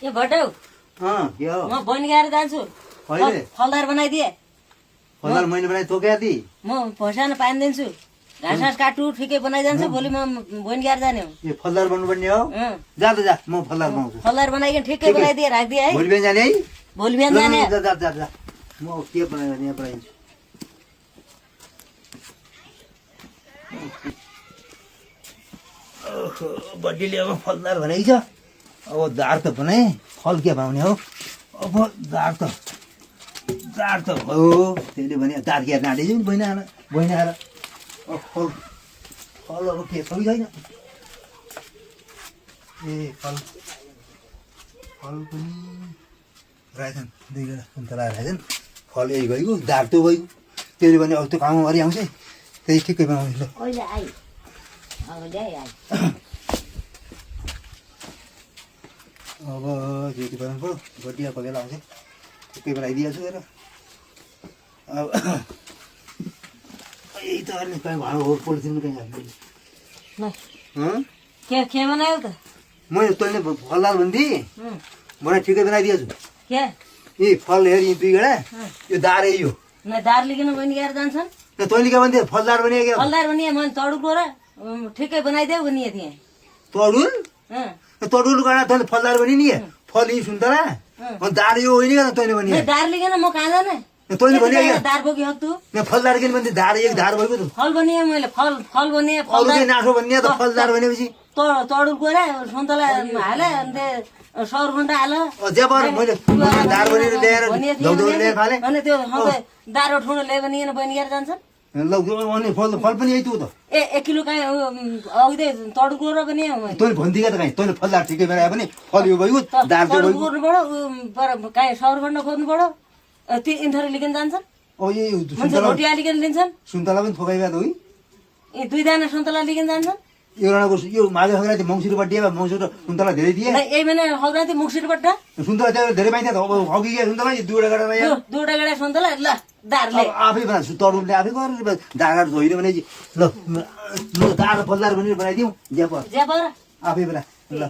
के भटौ के हो म बहिनी गएर जान्छु कहिले फलदार बनाइदिए फलदार मैले बनाइ तँ क्या ती म भोसानो पानी दिन्छु घाँस घाँस काटु ठिकै बनाइजान्छ भोलि म बहिनी गएर जाने हो ए फलदार बन्नुपर्ने हो जा त जा म फलदार बनाउँछु फलदार बनाइकन ठिकै बनाइदिए राखिदिए है भोलि बिहान जाने है भोलि बिहान जाने जा जा जा जा म के बनायो भने यहाँ बनाइदिन्छु ओहो बड्डीले अब फलदार भनेको छ अब दार त बनाएँ फल के बनाउने हो अब दार त भयो त्यसले भने दार के नाँडेछु नि बहिनी आएर अब फल अब के छ कि छैन ए फल पनि रहेछन् 2 गडा सुन्तला रहेछन् फल यही गइगयो दार त्यो गइगयो त्यसले भने अब त्यो काम गरी आउँछ त्यही ठिकै बनाउने ल अहिले आइ अब ल्याइ आइ अब जेठी बनाउनु पऱ्यो बडिया कोही बेला आउँछ ठिकै बनाइदिएछु हेर अब यही त अनि कहीँ भाडो हो पोलिथिन कहीँ हाल्नु के बनायो त मैले तैँले फलदार भनिदिएँ मलाई ठिकै बनाइदिएछु के यी फल हेर यी 2 गडा यो दारै यो न दार लिकन बहिनी गएर जान्छन् न तैँले के भन्थ्यो फलदार बनिए क्या फलदार बनिए मैले तडुको र ठिकै बनाइदेऊ बनिए थिएँ तडुल गडा तैँले फलदार बनि नि फल यी सुन्तला अनि दार यो होइन क्या तैँले भने दार लिकन म कहाँ जाने तैँले भने दार बोकी हक तू फलदार किन भन्थे दार एक धार भएको त फल बनिए मैले फल बनिए अरू चाहिँ नासो भन्ने त फलदार भनेपछि तडुको र सुन्तला हाले अनि सौर घण्टा हाल ज्यापर मैले दार बनेर ल्याएर दौडौड ल्याएर फाले अनि त्यो दार उठाउन ल्यायो भने यहाँ बहिनी गएर जान्छन् अनि फल पनि यही त हो त 1 किलो काहीँ अघि तडुको र पनि तैँले भन्दिका त काहीँ तैँले फलदार ठिकै बनायो भने फल यो भइगयो दार त्यो भइगयो गर्नु पऱ्यो काहीँ सौर घण्टा खोज्नु पऱ्यो त्यो इन्थरी लिकन जान्छन् अब यही मान्छे रोटी हालिकन लिन्छन् सुन्तला पनि थोकाइबा त हो यी 2 दाना सुन्तला लिकन जान्छन् एउटाको यो माघे सङ्क्रान्ति मङ्सिरबाट दिए मङ्सिर सुन्तला धेरै दिए यही महिना सङ्क्रान्ति मुक्सिरबाट सुन्तला त्यहाँ धेरै पाइन्छ त अब हगी गयो सुन्तला 2 गडा दुईवटा गडा सुन्तला ल दारले आफै बना तरुलले आफै गरेर दार धोइदियो भने ल दार फलदार भनेर बनाइदिउँ ज्यापर ज्यापर आफै बना ल